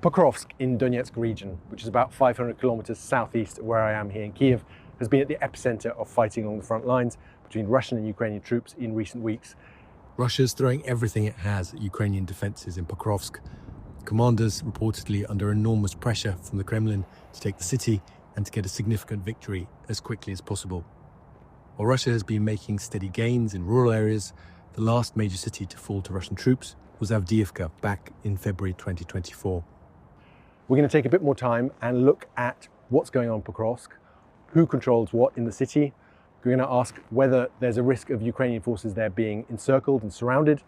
Pokrovsk in Donetsk region, which is about 500 kilometers southeast of where I am here in Kiev, has been at the epicenter of fighting along the front lines between Russian and Ukrainian troops in recent weeks. Russia's throwing everything it has at Ukrainian defences in Pokrovsk. Commanders reportedly under enormous pressure from the Kremlin to take the city and to get a significant victory as quickly as possible. While Russia has been making steady gains in rural areas, the last major city to fall to Russian troops was Avdiivka back in February 2024. We're going to take a bit more time and look at what's going on in Pokrovsk, who controls what in the city. We're going to ask whether there's a risk of Ukrainian forces there being encircled and surrounded.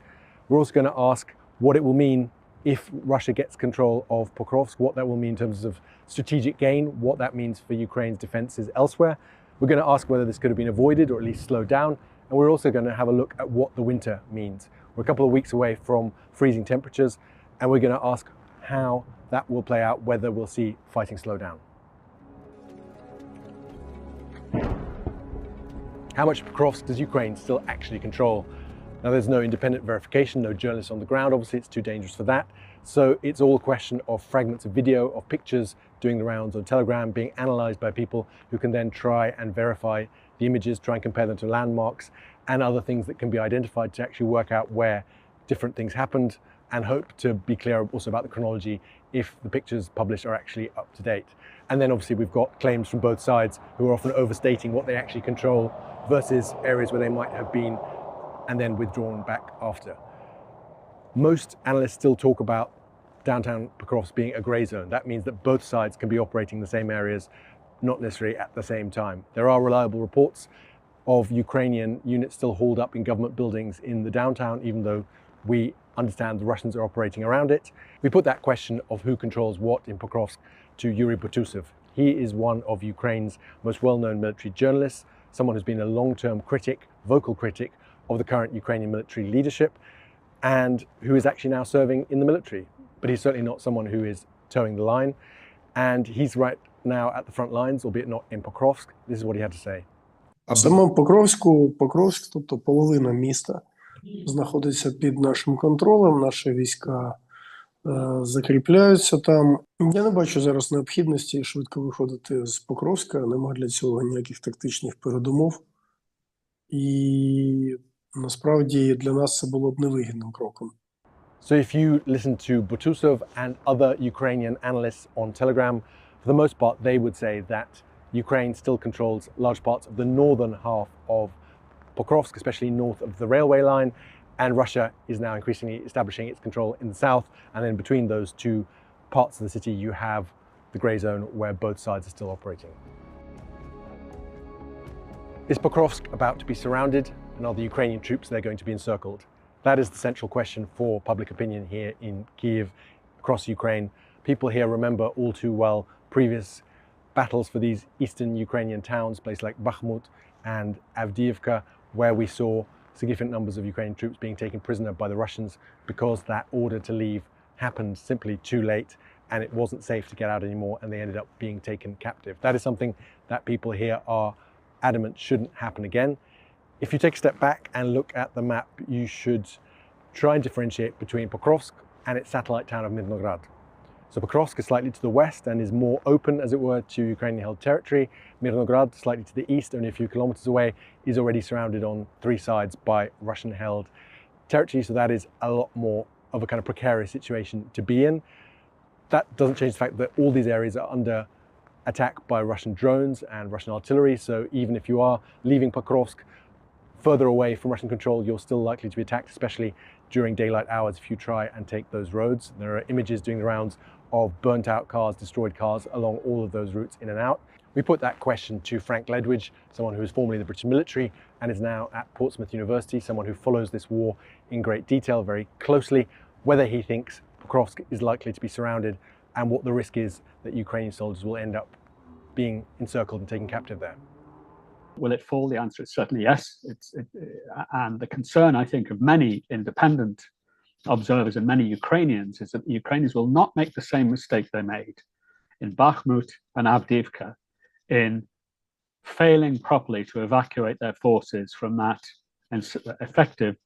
We're also going to ask what it will mean if Russia gets control of Pokrovsk, what that will mean in terms of strategic gain, what that means for Ukraine's defenses elsewhere. We're going to ask whether this could have been avoided or at least slowed down. And we're also going to have a look at what the winter means. We're a couple of weeks away from freezing temperatures, and we're going to ask how that will play out, whether we'll see fighting slow down. How much of Pokrovsk does Ukraine still actually control? Now, there's no independent verification, no journalists on the ground. Obviously, it's too dangerous for that. So it's all a question of fragments of video, of pictures doing the rounds on Telegram, being analyzed by people who can then try and verify the images, try and compare them to landmarks and other things that can be identified to actually work out where different things happened, and hope to be clear also about the chronology if the pictures published are actually up to date. And then obviously we've got claims from both sides who are often overstating what they actually control versus areas where they might have been and then withdrawn back after. Most analysts still talk about downtown Pokrovsk being a grey zone. That means that both sides can be operating in the same areas, not necessarily at the same time. There are reliable reports of Ukrainian units still hauled up in government buildings in the downtown, even though we understand the Russians are operating around it. We put that question of who controls what in Pokrovsk to Yuri Botusov. He is one of Ukraine's most well-known military journalists, someone who's been a long-term critic, vocal critic of the current Ukrainian military leadership, and who is actually now serving in the military. But he's certainly not someone who is towing the line. And he's right now at the front lines, albeit not in Pokrovsk. This is what he had to say. В самому Покровськ, тобто половина міста, знаходиться під нашим контролем, наші війська закріпляються там. Я не бачу зараз необхідності швидко виходити з Покровська, нема для цього ніяких тактичних передумов. І насправді для нас це було б невигідним кроком. So if you listen to Botusov and other Ukrainian analysts on Telegram, for the most part, they would say that Ukraine still controls large parts of the northern half of Pokrovsk, especially north of the railway line, and Russia is now increasingly establishing its control in the south, and then between those two parts of the city you have the grey zone where both sides are still operating. Is Pokrovsk about to be surrounded, and are the Ukrainian troops there going to be encircled? That is the central question for public opinion here in Kiev, across Ukraine. People here remember all too well previous battles for these eastern Ukrainian towns, places like Bakhmut and Avdiivka, where we saw significant numbers of Ukrainian troops being taken prisoner by the Russians because that order to leave happened simply too late and it wasn't safe to get out anymore, and they ended up being taken captive. That is something that people here are adamant shouldn't happen again. If you take a step back and look at the map, you should try and differentiate between Pokrovsk and its satellite town of Mirnograd. So Pokrovsk is slightly to the west and is more open, as it were, to Ukrainian-held territory. Mirnograd, slightly to the east, only a few kilometers away, is already surrounded on three sides by Russian-held territory. So that is a lot more of a kind of precarious situation to be in. That doesn't change the fact that all these areas are under attack by Russian drones and Russian artillery. So even if you are leaving Pokrovsk further away from Russian control, you're still likely to be attacked, especially during daylight hours if you try and take those roads. There are images doing the rounds of burnt out cars, destroyed cars along all of those routes in and out. We put that question to Frank Ledwidge, someone who was formerly in the British military and is now at Portsmouth University, someone who follows this war in great detail, very closely, whether he thinks Pokrovsk is likely to be surrounded and what the risk is that Ukrainian soldiers will end up being encircled and taken captive there. Will it fall? The answer is certainly yes. And the concern, I think, of many independent observers and many Ukrainians is that the Ukrainians will not make the same mistake they made in Bakhmut and Avdiivka in failing properly to evacuate their forces from that effective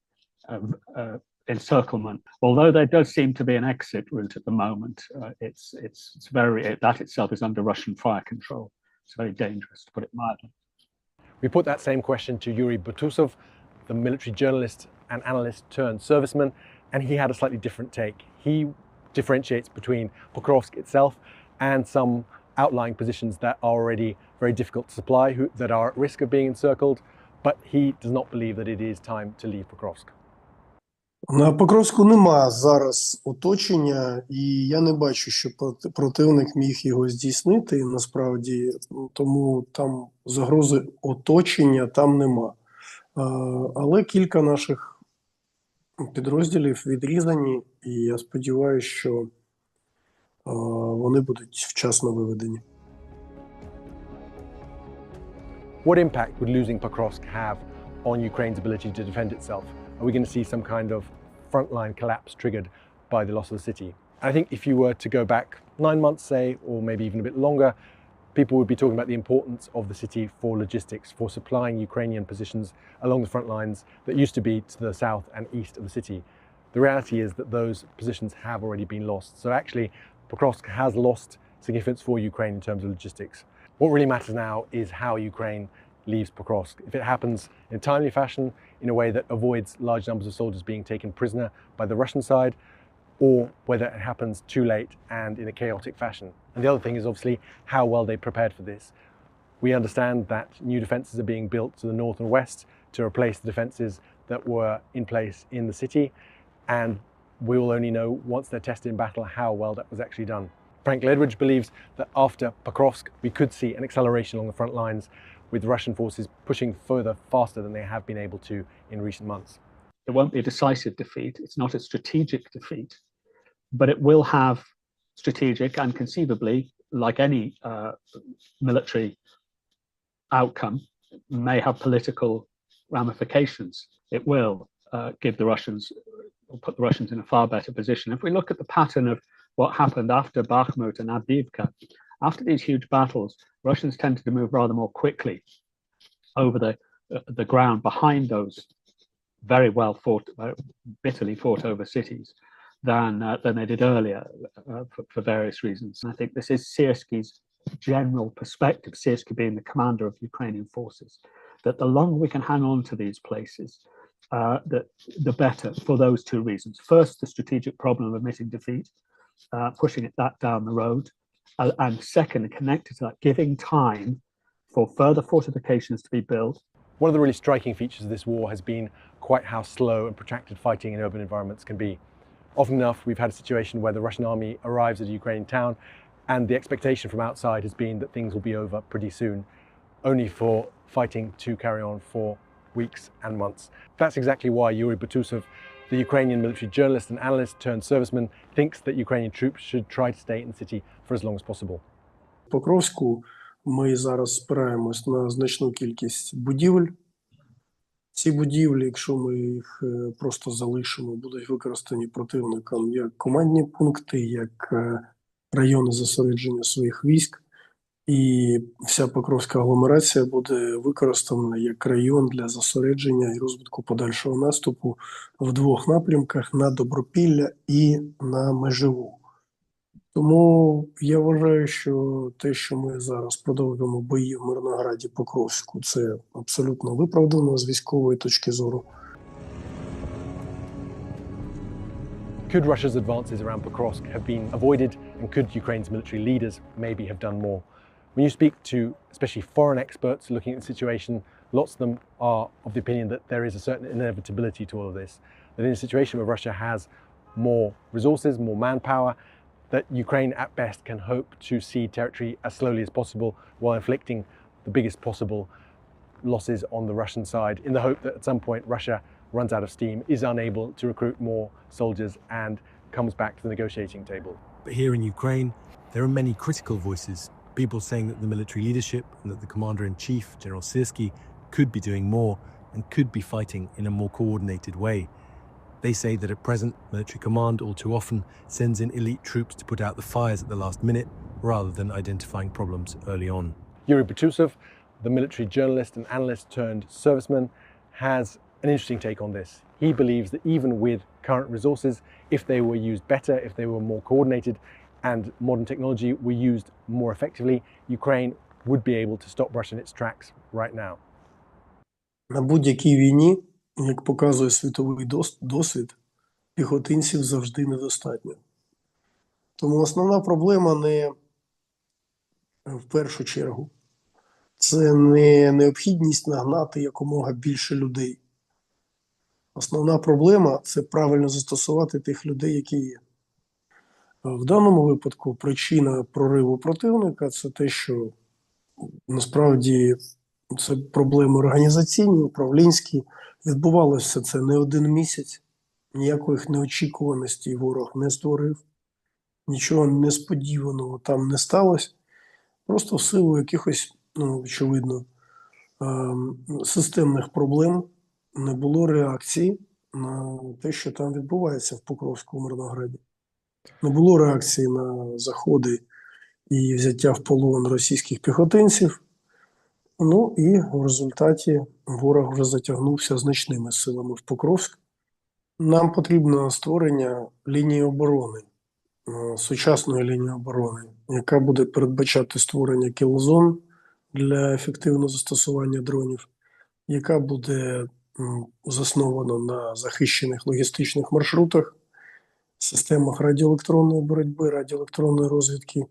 encirclement. Although there does seem to be an exit route at the moment, that itself is under Russian fire control. It's very dangerous, to put it mildly. We put that same question to Yuri Butusov, the military journalist and analyst turned serviceman, and he had a slightly different take. He differentiates between Pokrovsk itself and some outlying positions that are already very difficult to supply, that are at risk of being encircled, but he does not believe that it is time to leave Pokrovsk. На Покровську нема зараз оточення, і я не бачу, що противник міг його здійснити, насправді, тому там загрози оточення там нема. Але кілька наших підрозділів відрізані, і я сподіваюся, що вони будуть вчасно виведені. What impact would losing Pokrovsk have on Ukraine's ability to defend itself? Are we going to see some kind of frontline collapse triggered by the loss of the city? I think if you were to go back 9 months, say, or maybe even a bit longer, people would be talking about the importance of the city for logistics, for supplying Ukrainian positions along the front lines that used to be to the south and east of the city. The reality is that those positions have already been lost. So actually, Pokrovsk has lost significance for Ukraine in terms of logistics. What really matters now is how Ukraine leaves Pokrovsk. If it happens in a timely fashion, in a way that avoids large numbers of soldiers being taken prisoner by the Russian side, or whether it happens too late and in a chaotic fashion. And the other thing is obviously how well they prepared for this. We understand that new defences are being built to the north and west to replace the defences that were in place in the city, and we will only know once they're tested in battle how well that was actually done. Frank Ledridge believes that after Pokrovsk we could see an acceleration along the front lines, with Russian forces pushing further faster than they have been able to in recent months. It won't be a decisive defeat. It's not a strategic defeat, but it will have strategic and conceivably, like any military outcome, may have political ramifications. It will give the Russians, or put the Russians in a far better position. If we look at the pattern of what happened after Bakhmut and Avdiivka, after these huge battles, Russians tended to move rather more quickly over the ground behind those very well fought, bitterly fought over cities than they did earlier for various reasons. And I think this is Syrskyi's general perspective, Syrsky being the commander of Ukrainian forces, that the longer we can hang on to these places, the better for those two reasons. First, the strategic problem of admitting defeat, pushing that down the road. And second, connected to that, giving time for further fortifications to be built. One of the really striking features of this war has been quite how slow and protracted fighting in urban environments can be. Often enough, we've had a situation where the Russian army arrives at a Ukrainian town and the expectation from outside has been that things will be over pretty soon, only for fighting to carry on for weeks and months. That's exactly why Yuri Butusov, the Ukrainian military journalist and analyst turned serviceman, thinks that Ukrainian troops should try to stay in the city for as long as possible. В Покровську ми зараз спираємось на значну кількість будівель. Ці будівлі, якщо ми їх просто залишимо, будуть використані противником як командні пункти, як райони зосередження своїх військ. І вся Покровська агломерація буде використана як район для зосередження і розвитку подальшого наступу в двох напрямках – на Добропілля і на Межеву. Тому я вважаю, що те, що ми зараз продовжуємо бої в Мирнограді, Покровську, це абсолютно виправдано з військової точки зору. Could Russia's advances around Pokrovsk have been avoided, and could Ukraine's military leaders maybe have done more? When you speak to especially foreign experts looking at the situation, lots of them are of the opinion that there is a certain inevitability to all of this, that in a situation where Russia has more resources, more manpower, that Ukraine at best can hope to cede territory as slowly as possible while inflicting the biggest possible losses on the Russian side, in the hope that at some point Russia runs out of steam, is unable to recruit more soldiers and comes back to the negotiating table. But here in Ukraine, there are many critical voices, people saying that the military leadership and that the commander-in-chief, General Syrsky, could be doing more and could be fighting in a more coordinated way. They say that at present, military command all too often sends in elite troops to put out the fires at the last minute, rather than identifying problems early on. Yuri Butusov, the military journalist and analyst turned serviceman, has an interesting take on this. He believes that even with current resources, if they were used better, if they were more coordinated and modern technology were used more effectively, Ukraine would be able to stop Russia in its tracks right now. На будь-якій війні, як показує світовий досвід, піхотинців завжди недостатньо. Тому основна проблема не в першу чергу. Це не необхідність нагнати якомога більше людей. Основна проблема – це правильно застосувати тих людей, які є. В даному випадку причина прориву противника – це те, що насправді це проблеми організаційні, управлінські. Відбувалося це не один місяць, ніяких неочікуваностей ворог не створив, нічого несподіваного там не сталося. Просто в силу якихось, очевидно, системних проблем не було реакції на те, що там відбувається в Покровську, Мирнограді. Не було реакції на заходи і взяття в полон російських піхотинців. Ну і в результаті ворог вже затягнувся значними силами в Покровськ. Нам потрібно створення лінії оборони, сучасної лінії оборони, яка буде передбачати створення кілзон для ефективного застосування дронів, яка буде заснована на захищених логістичних маршрутах, системах радіоелектронної боротьби, радіоелектронної розвідки,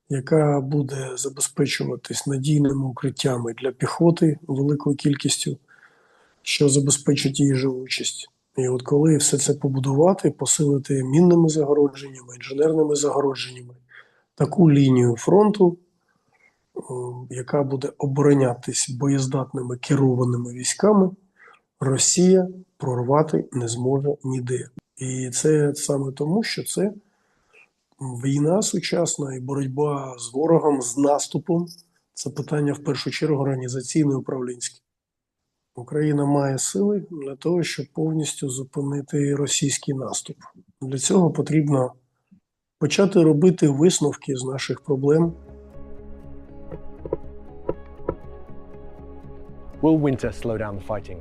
яка буде забезпечуватись надійними укриттями для піхоти великою кількістю, що забезпечить її живучість. І от коли все це побудувати, посилити мінними загородженнями, інженерними загородженнями, таку лінію фронту, яка буде оборонятись боєздатними керованими військами, Росія прорвати не зможе ніде. І це саме тому, що це війна сучасна і боротьба з ворогом, з наступом – це питання в першу чергу організаційне і управлінське. Україна має сили для того, щоб повністю зупинити російський наступ. Для цього потрібно почати робити висновки з наших проблем. Will winter slow down the fighting?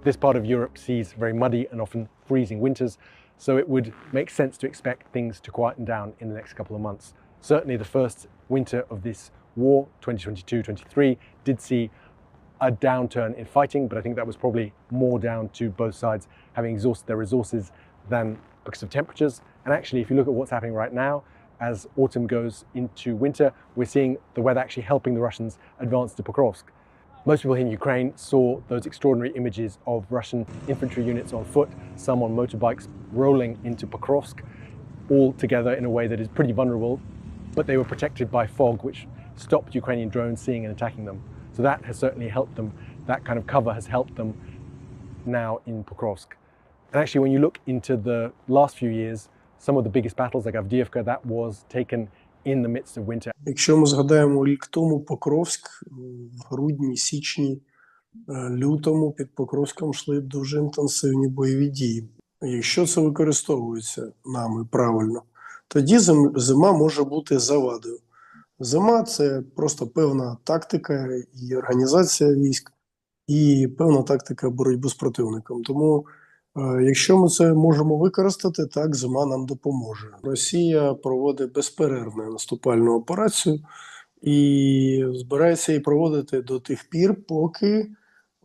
This part of Europe sees very muddy and often freezing winters, so it would make sense to expect things to quieten down in the next couple of months. Certainly the first winter of this war, 2022-23, did see a downturn in fighting, but I think that was probably more down to both sides having exhausted their resources than because of temperatures. And actually, if you look at what's happening right now, as autumn goes into winter, we're seeing the weather actually helping the Russians advance to Pokrovsk. Most people in Ukraine saw those extraordinary images of Russian infantry units on foot, some on motorbikes, rolling into Pokrovsk, all together in a way that is pretty vulnerable, but they were protected by fog, which stopped Ukrainian drones seeing and attacking them. So that has certainly helped them. That kind of cover has helped them now in Pokrovsk. And actually, when you look into the last few years, some of the biggest battles like Avdiivka, that was taken in the midst of winter. Якщо ми згадаємо рік тому Покровськ, в грудні, січні, лютому під Покровськом йшли дуже інтенсивні бойові дії. Якщо це використовується нами правильно, тоді зима може бути завадою. Зима – це просто певна тактика і організація військ, і певна тактика боротьби з противником. Тому, якщо ми це можемо використати, так, зима нам допоможе. Росія проводить безперервну наступальну операцію і збирається її проводити до тих пір, поки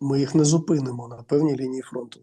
ми їх не зупинимо на певній лінії фронту.